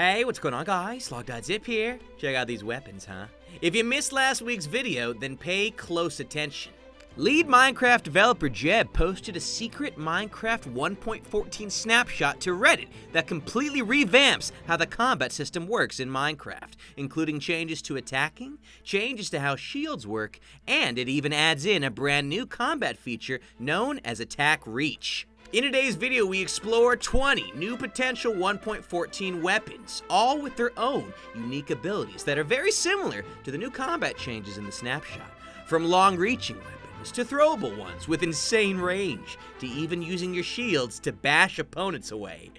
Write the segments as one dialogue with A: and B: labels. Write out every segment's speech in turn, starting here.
A: Hey, what's going on, guys? Logdotzip here. Check out these weapons, huh? If you missed last week's video, then pay close attention. Lead Minecraft developer Jeb posted a secret Minecraft 1.14 snapshot to Reddit that completely revamps how the combat system works in Minecraft, including changes to attacking, changes to how shields work, and it even adds in a brand new combat feature known as attack reach. In today's video, we explore 20 new potential 1.14 weapons, all with their own unique abilities that are very similar to the new combat changes in the snapshot. From long-reaching weapons to throwable ones with insane range, to even using your shields to bash opponents away.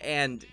A: And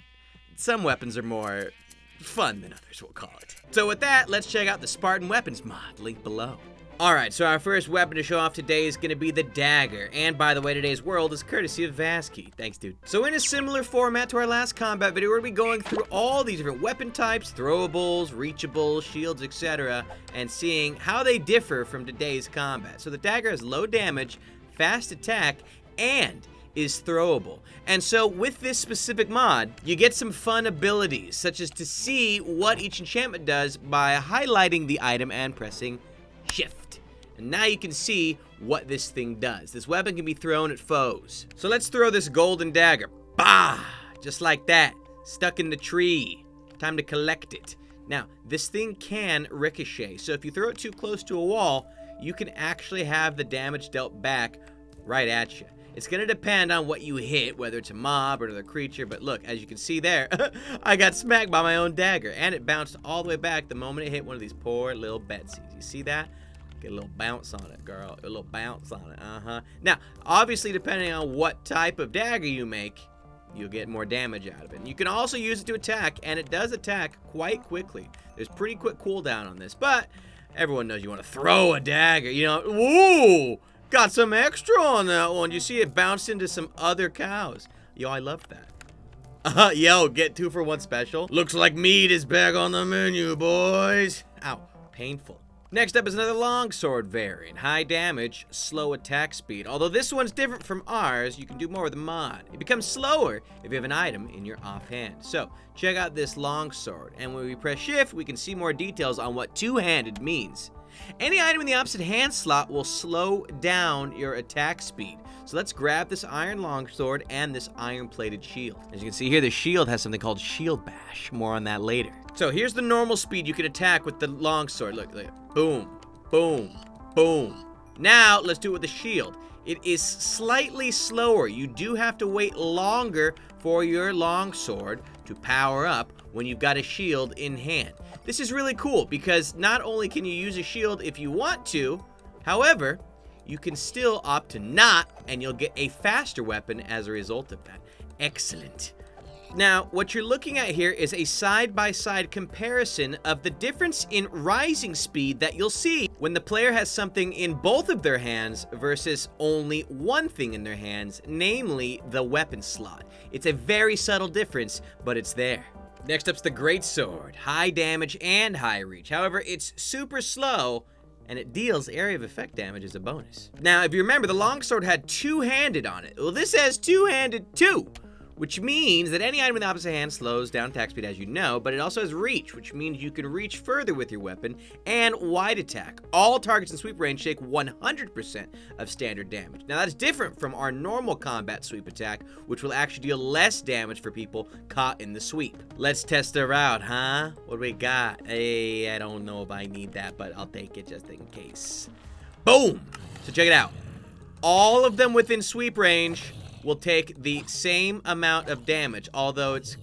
A: some weapons are more fun than others, we'll call it. So with that, let's check out the Spartan Weapons mod, linked below. Alright, so our first weapon to show off today is going to be the Dagger, and by the way, today's world is courtesy of Vasky. Thanks, dude. So in a similar format to our last combat video, we're going to be going through all these different weapon types, throwables, reachables, shields, etc., and seeing how they differ from today's combat. So the Dagger has low damage, fast attack, and is throwable. And so with this specific mod, you get some fun abilities, such as to see what each enchantment does by highlighting the item and pressing Shift. And now you can see what this thing does. This weapon can be thrown at foes. So let's throw this golden dagger. Bah! Just like that. Stuck in the tree. Time to collect it. Now, this thing can ricochet. So if you throw it too close to a wall, you can actually have the damage dealt back right at you. It's going to depend on what you hit, whether it's a mob or another creature. But look, as you can see there, I got smacked by my own dagger. And it bounced all the way back the moment it hit one of these poor little Betsies. You see that? Get a little bounce on it, girl. A little bounce on it, Now, obviously, depending on what type of dagger you make, you'll get more damage out of it. And you can also use it to attack, and it does attack quite quickly. There's pretty quick cooldown on this, but everyone knows you want to throw a dagger. You know, woo! Got some extra on that one. You see it bounced into some other cows. Yo, I love that. Yo, get 2 for 1 special. Looks like meat is back on the menu, boys. Ow, painful. Next up is another longsword variant. High damage, slow attack speed. Although this one's different from ours, you can do more with the mod. It becomes slower if you have an item in your offhand. So, check out this longsword. And when we press shift, we can see more details on what two-handed means. Any item in the opposite hand slot will slow down your attack speed. So let's grab this iron longsword and this iron-plated shield. As you can see here, the shield has something called shield bash. More on that later. So here's the normal speed you can attack with the longsword. Look. Boom, boom, boom. Now, let's do it with the shield. It is slightly slower. You do have to wait longer for your longsword to power up when you've got a shield in hand. This is really cool because not only can you use a shield if you want to, however, you can still opt to not, and you'll get a faster weapon as a result of that. Excellent. Now, what you're looking at here is a side-by-side comparison of the difference in rising speed that you'll see when the player has something in both of their hands versus only one thing in their hands, namely the weapon slot. It's a very subtle difference, but it's there. Next up's the greatsword. High damage and high reach. However, it's super slow, and it deals area of effect damage as a bonus. Now, if you remember, the longsword had two-handed on it. Well, this has two-handed too, which means that any item in the opposite hand slows down attack speed, as you know, but it also has reach, which means you can reach further with your weapon, and wide attack. All targets in sweep range take 100% of standard damage. Now, that's different from our normal combat sweep attack, which will actually deal less damage for people caught in the sweep. Let's test her out, huh? What do we got? Hey, I don't know if I need that, but I'll take it just in case. Boom! So check it out. All of them within sweep range will take the same amount of damage, although it's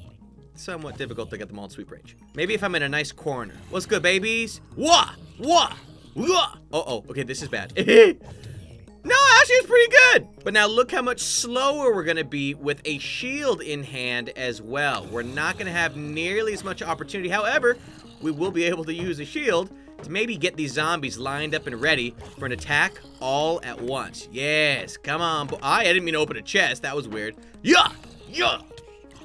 A: somewhat difficult to get them all in sweep range. Maybe if I'm in a nice corner. What's good, babies? Wah! Wah! Wah! Uh-oh, okay, this is bad. No, actually, it's pretty good. But now look how much slower we're gonna be with a shield in hand as well. We're not gonna have nearly as much opportunity. However, we will be able to use a shield to maybe get these zombies lined up and ready for an attack all at once. Yes, come on. I didn't mean to open a chest. That was weird. Yeah, yeah,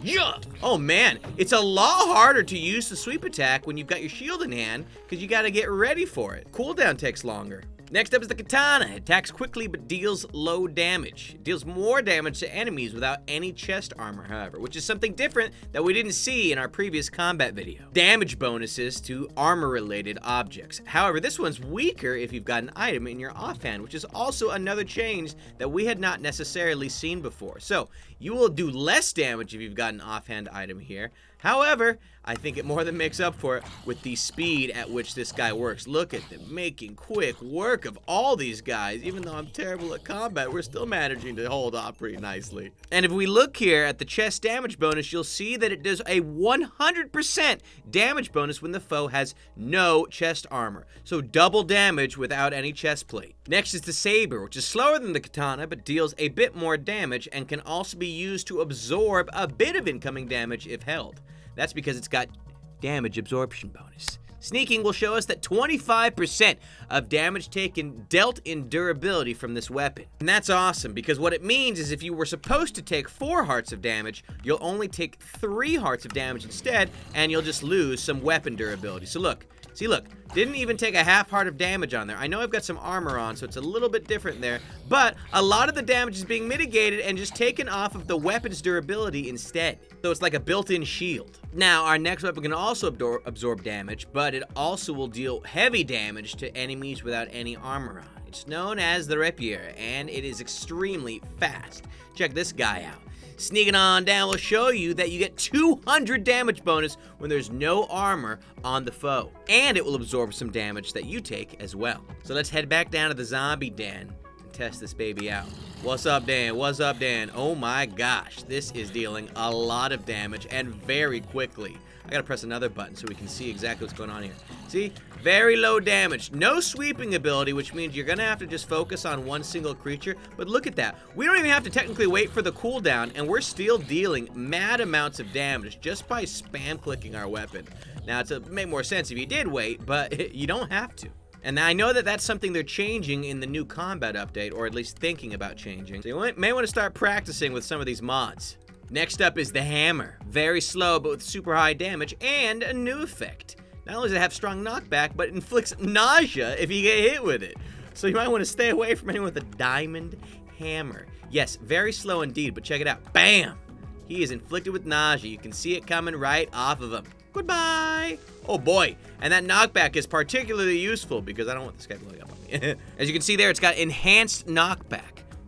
A: yeah. Oh, man. It's a lot harder to use the sweep attack when you've got your shield in hand because you got to get ready for it. Cooldown takes longer. Next up is the Katana. It attacks quickly but deals low damage. It deals more damage to enemies without any chest armor, however, which is something different that we didn't see in our previous combat video. Damage bonuses to armor-related objects. However, this one's weaker if you've got an item in your offhand, which is also another change that we had not necessarily seen before. So, you will do less damage if you've got an offhand item here. However, I think it more than makes up for it with the speed at which this guy works. Look at them making quick work of all these guys. Even though I'm terrible at combat, we're still managing to hold off pretty nicely. And if we look here at the chest damage bonus, you'll see that it does a 100% damage bonus when the foe has no chest armor. So double damage without any chest plate. Next is the Saber, which is slower than the Katana, but deals a bit more damage and can also be used to absorb a bit of incoming damage if held. That's because it's got damage absorption bonus. Sneaking will show us that 25% of damage taken dealt in durability from this weapon. And that's awesome, because what it means is if you were supposed to take 4 hearts of damage, you'll only take 3 hearts of damage instead, and you'll just lose some weapon durability. So look, see, look, didn't even take a half heart of damage on there. I know I've got some armor on, so it's a little bit different there, but a lot of the damage is being mitigated and just taken off of the weapon's durability instead. So it's like a built-in shield. Now, our next weapon can also absorb damage, but it also will deal heavy damage to enemies without any armor on. It's known as the Rapier, and it is extremely fast. Check this guy out. Sneaking on down will show you that you get 200 damage bonus when there's no armor on the foe. And it will absorb some damage that you take as well. So let's head back down to the zombie den and test this baby out. What's up, Dan? What's up, Dan? Oh my gosh, this is dealing a lot of damage and very quickly. I gotta press another button so we can see exactly what's going on here. See? Very low damage. No sweeping ability, which means you're gonna have to just focus on one single creature. But look at that. We don't even have to technically wait for the cooldown, and we're still dealing mad amounts of damage just by spam clicking our weapon. Now, it would make more sense if you did wait, but you don't have to. And I know that that's something they're changing in the new combat update, or at least thinking about changing. So you may want to start practicing with some of these mods. Next up is the Hammer. Very slow, but with super high damage, and a new effect. Not only does it have strong knockback, but it inflicts nausea if you get hit with it. So you might want to stay away from anyone with a diamond hammer. Yes, very slow indeed, but check it out. Bam! He is inflicted with nausea. You can see it coming right off of him. Goodbye! Oh boy, and that knockback is particularly useful because I don't want this guy blowing up on me. As you can see there, it's got enhanced knockback.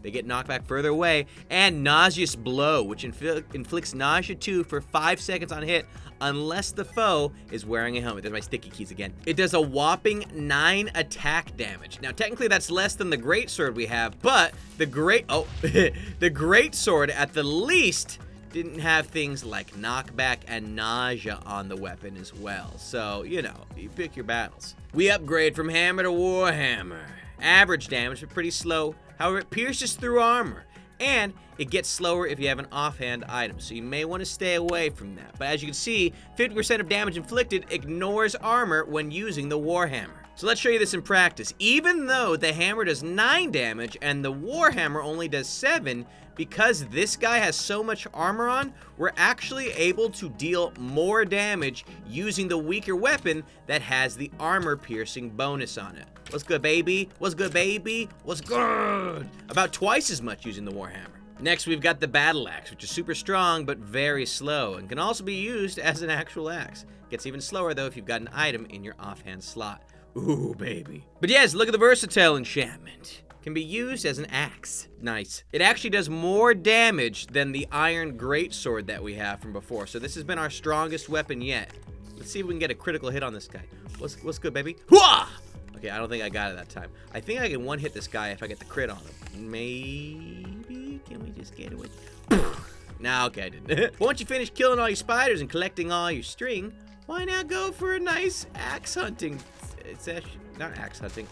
A: They get knocked back further away, and nauseous blow, which inflicts nausea 2 for 5 seconds on hit, unless the foe is wearing a helmet. There's my sticky keys again. It does a whopping 9 attack damage. Now, technically, that's less than the greatsword we have, but the the greatsword at the least didn't have things like knockback and nausea on the weapon as well. So, you know, you pick your battles. We upgrade from hammer to warhammer. Average damage, but pretty slow. However, it pierces through armor, and it gets slower if you have an offhand item, so you may want to stay away from that. But as you can see, 50% of damage inflicted ignores armor when using the Warhammer. So let's show you this in practice. Even though the hammer does 9 damage and the Warhammer only does 7, because this guy has so much armor on, we're actually able to deal more damage using the weaker weapon that has the armor piercing bonus on it. What's good, baby? What's good, baby? What's good? About twice as much using the Warhammer. Next, we've got the Battle Axe, which is super strong but very slow, and can also be used as an actual axe. Gets even slower, though, if you've got an item in your offhand slot. Ooh, baby. But yes, look at the versatile enchantment. Can be used as an axe. Nice. It actually does more damage than the iron greatsword that we have from before, so this has been our strongest weapon yet. Let's see if we can get a critical hit on this guy. What's good, baby? Hooah! Okay, I don't think I got it that time. I think I can one-hit this guy if I get the crit on him. Maybe? Can we just get away? Nah, okay, I didn't. Once you finish killing all your spiders and collecting all your string, why not go for a nice axe hunting session? Not axe hunting,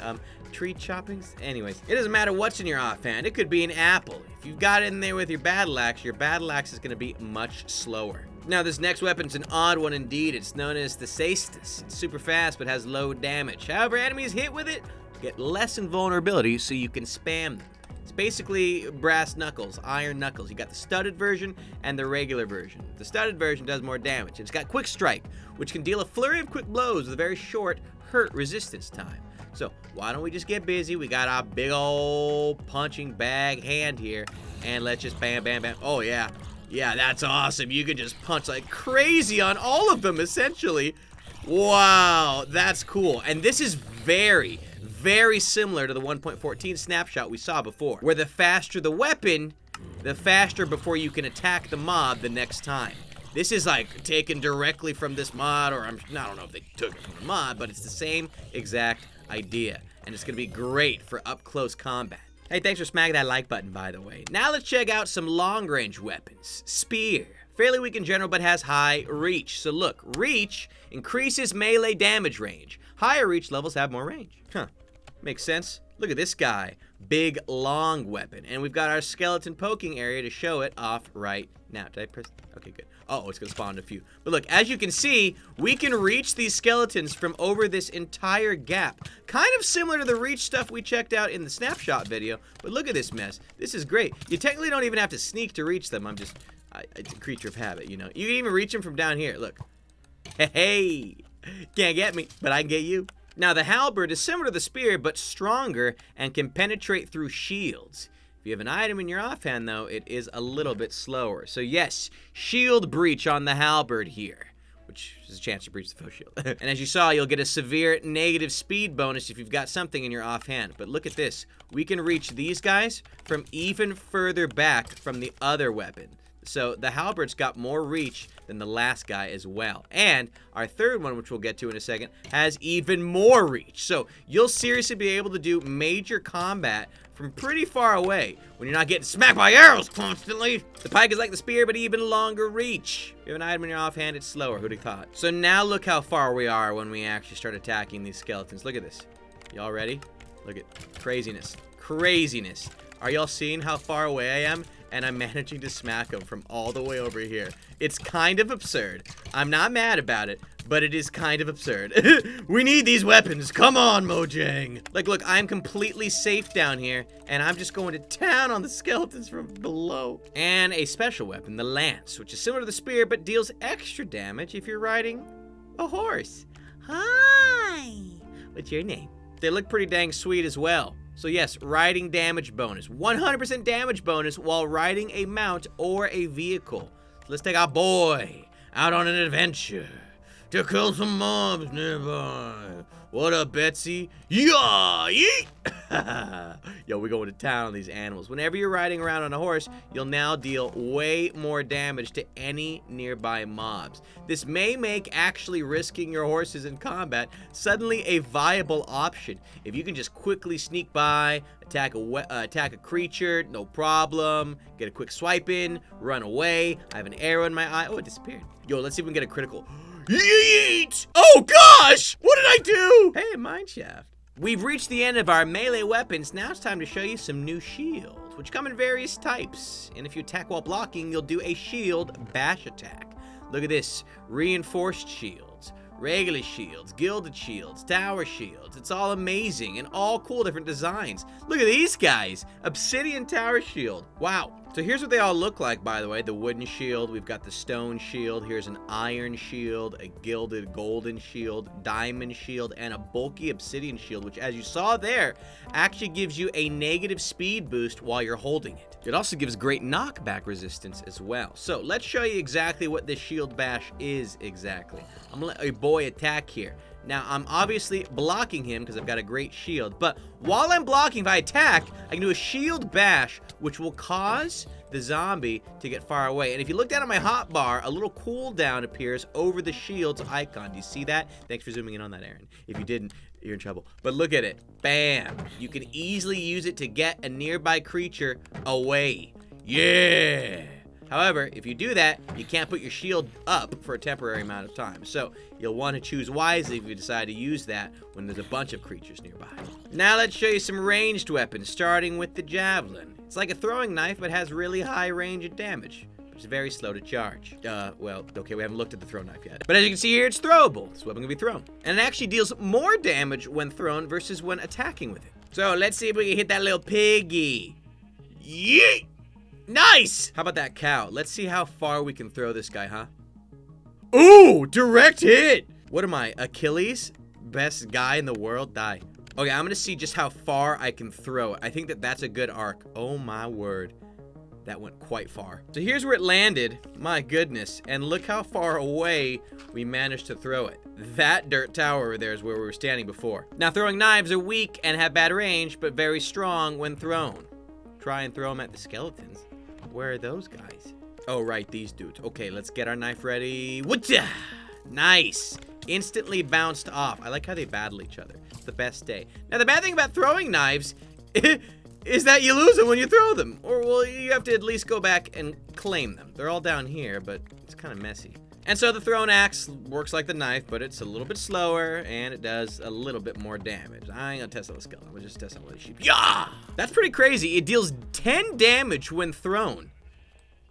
A: tree chopping? Anyways, it doesn't matter what's in your offhand. It could be an apple. If you've got it in there with your battle axe is going to be much slower. Now, this next weapon's an odd one indeed. It's known as the Cestus. It's super fast, but has low damage. However, enemies hit with it get less invulnerability, so you can spam them. It's basically brass knuckles, iron knuckles. You got the studded version and the regular version. The studded version does more damage. It's got quick strike, which can deal a flurry of quick blows with a very short hurt resistance time. So why don't we just get busy? We got our big old punching bag hand here, and let's just bam, bam, bam. Oh, yeah. Yeah, that's awesome. You can just punch like crazy on all of them, essentially. Wow, that's cool. And this is very, very similar to the 1.14 snapshot we saw before, where the faster the weapon, the faster before you can attack the mob the next time. This is like taken directly from this mod, or I don't know if they took it from the mod, but it's the same exact idea. And it's gonna be great for up-close combat. Hey, thanks for smacking that like button, by the way. Now let's check out some long-range weapons. Spear. Fairly weak in general, but has high reach. So look, reach increases melee damage range. Higher reach levels have more range. Huh, makes sense. Look at this guy. Big, long weapon. And we've got our skeleton poking area to show it off right now. Did I press? Okay, good. Oh, it's gonna spawn a few. But look, as you can see, we can reach these skeletons from over this entire gap. Kind of similar to the reach stuff we checked out in the snapshot video. But look at this mess. This is great. You technically don't even have to sneak to reach them. It's a creature of habit, you know. You can even reach them from down here. Look. Hey, can't get me, but I can get you. Now, the Halberd is similar to the spear, but stronger and can penetrate through shields. If you have an item in your offhand, though, it is a little bit slower. So yes, shield breach on the Halberd here, which is a chance to breach the foe shield. And as you saw, you'll get a severe negative speed bonus if you've got something in your offhand. But look at this. We can reach these guys from even further back from the other weapon. So the Halberd's got more reach than the last guy as well. And our third one, which we'll get to in a second, has even more reach. So you'll seriously be able to do major combat from pretty far away when you're not getting smacked by arrows constantly. The pike is like the spear, but even longer reach. If you have an item in your offhand, it's slower. Who'd have thought? So now look how far we are when we actually start attacking these skeletons. Look at this. Y'all ready? Look at craziness. Craziness. Are y'all seeing how far away I am? And I'm managing to smack them from all the way over here. It's kind of absurd. I'm not mad about it, but it is kind of absurd. We need these weapons. Come on, Mojang. Like, look, I'm completely safe down here, and I'm just going to town on the skeletons from below. And a special weapon, the lance, which is similar to the spear, but deals extra damage if you're riding a horse. Hi. What's your name? They look pretty dang sweet as well. So yes, riding damage bonus. 100% damage bonus while riding a mount or a vehicle. So let's take our boy out on an adventure to kill some mobs nearby. What up, Betsy? Yeah, yeet! Yo, we're going to town on these animals. Whenever you're riding around on a horse, you'll now deal way more damage to any nearby mobs. This may make actually risking your horses in combat suddenly a viable option. If you can just quickly sneak by, attack a creature, no problem, get a quick swipe in, run away. I have an arrow in my eye. Oh, it disappeared. Yo, let's see if we can get a critical. Yeet! Oh gosh! What did I do? Hey, mineshaft. We've reached the end of our melee weapons. Now it's time to show you some new shields, which come in various types. And if you attack while blocking, you'll do a shield bash attack. Look at this. Reinforced shields, regular shields, gilded shields, tower shields. It's all amazing and all cool different designs. Look at these guys. Obsidian tower shield. Wow. So here's what they all look like, by the way. The wooden shield, we've got the stone shield, here's an iron shield, a gilded golden shield, diamond shield, and a bulky obsidian shield, which, as you saw there, actually gives you a negative speed boost while you're holding it. It also gives great knockback resistance as well. So let's show you exactly what this shield bash is exactly. I'm gonna let a boy attack here. Now, I'm obviously blocking him because I've got a great shield, but while I'm blocking, if I attack, I can do a shield bash, which will cause the zombie to get far away. And if you look down at my hotbar, a little cooldown appears over the shield's icon. Do you see that? Thanks for zooming in on that, Aaron. If you didn't, you're in trouble. But look at it. Bam. You can easily use it to get a nearby creature away. Yeah. However, if you do that, you can't put your shield up for a temporary amount of time. So you'll want to choose wisely if you decide to use that when there's a bunch of creatures nearby. Now let's show you some ranged weapons, starting with the Javelin. It's like a throwing knife, but has really high range of damage. It's very slow to charge. Well, okay, we haven't looked at the throw knife yet. But as you can see here, it's throwable. This weapon can be thrown. And it actually deals more damage when thrown versus when attacking with it. So let's see if we can hit that little piggy. Yeet! Nice! How about that cow? Let's see how far we can throw this guy, huh? Ooh, direct hit! What am I, Achilles? Best guy in the world? Die. Okay, I'm gonna see just how far I can throw it. I think that that's a good arc. Oh my word. That went quite far. So here's where it landed. My goodness. And look how far away we managed to throw it. That dirt tower over there is where we were standing before. Now, throwing knives are weak and have bad range, but very strong when thrown. Try and throw them at the skeletons. Where are those guys? Oh, right, these dudes. Okay, let's get our knife ready. Whatcha? Nice. Instantly bounced off. I like how they battle each other. It's the best day. Now, the bad thing about throwing knives is that you lose them when you throw them. Or, well, you have to at least go back and claim them. They're all down here, but it's kind of messy. And so the thrown axe works like the knife, but it's a little bit slower, and it does a little bit more damage. I ain't gonna test out the skeleton. I'm gonna just test out the sheep. Yeah! That's pretty crazy. It deals 10 damage when thrown.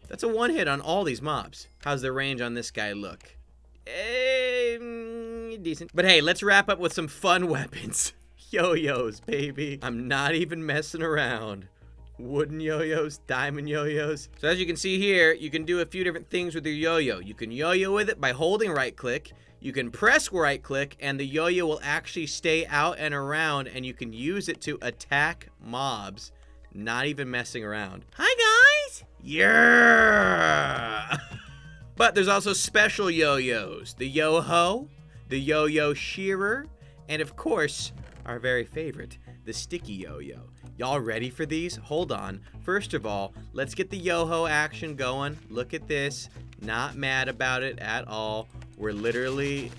A: That's a one hit on all these mobs. How's the range on this guy look? Decent. But hey, let's wrap up with some fun weapons. Yo-yos, baby. I'm not even messing around. Wooden yo-yos, diamond yo-yos. So as you can see here, you can do a few different things with your yo-yo. You can yo-yo with it by holding right-click. You can press right-click, and the yo-yo will actually stay out and around, and you can use it to attack mobs, not even messing around. Hi, guys! Yeah! But there's also special yo-yos. The yo-ho, the yo-yo shearer, and of course, our very favorite, the sticky yo-yo. Y'all ready for these? Hold on. First of all, let's get the yo-ho action going. Look at this. Not mad about it at all. We're literally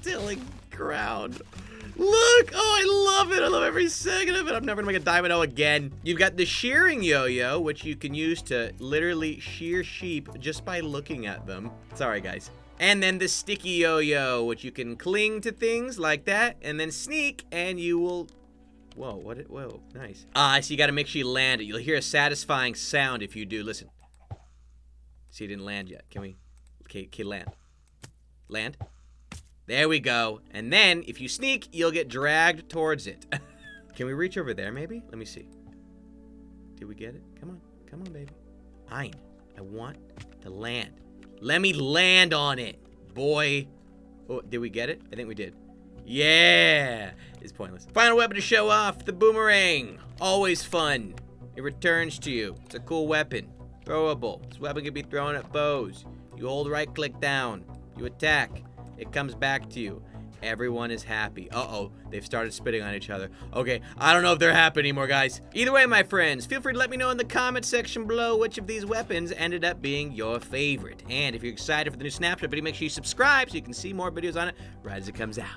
A: tilling ground. Look! Oh, I love it. I love every second of it. I'm never gonna make a diamond O again. You've got the shearing yo-yo, which you can use to literally shear sheep just by looking at them. Sorry, guys. And then the sticky yo-yo, which you can cling to things like that, and then sneak, and you will... Whoa, whoa, nice. So you gotta make sure you land it. You'll hear a satisfying sound if you do. Listen. See, it didn't land yet. Can we? Okay, land. Land. There we go. And then, if you sneak, you'll get dragged towards it. Can we reach over there, maybe? Let me see. Did we get it? Come on, baby. I want to land. Let me land on it, boy. Oh, did we get it? I think we did. Yeah! It's pointless. Final weapon to show off, the Boomerang. Always fun. It returns to you. It's a cool weapon. Throwable. This weapon can be thrown at foes. You hold right click down. You attack. It comes back to you. Everyone is happy. Uh-oh, they've started spitting on each other. Okay, I don't know if they're happy anymore, guys. Either way, my friends, feel free to let me know in the comment section below which of these weapons ended up being your favorite. And if you're excited for the new snapshot video, make sure you subscribe so you can see more videos on it right as it comes out.